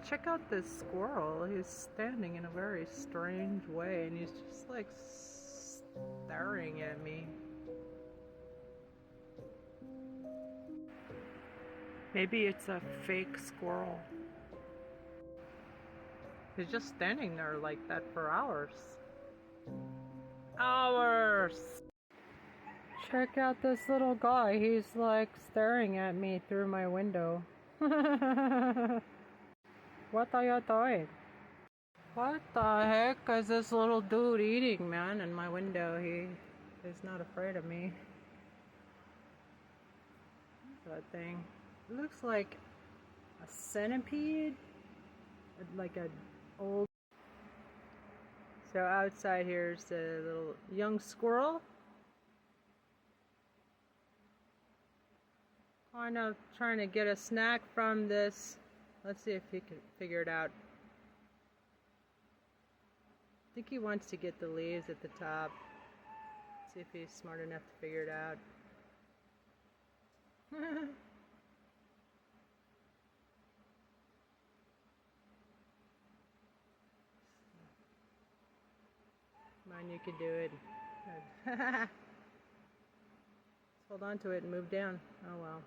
Check out this squirrel. He's standing in a very strange way and he's just like staring at me. Maybe it's a fake squirrel. He's just standing there like that for hours. Hours! Check out this little guy. He's like staring at me through my window. What are you doing? What the heck is this little dude eating, man, in my window? He is not afraid of me. That thing. It looks like a centipede. Like a old... So outside here's the little young squirrel. Kind of trying to get a snack from this. Let's see if he can figure it out. I think he wants to get the leaves at the top. See if he's smart enough to figure it out. Come on, you can do it. Let's hold on to it and move down. Oh well.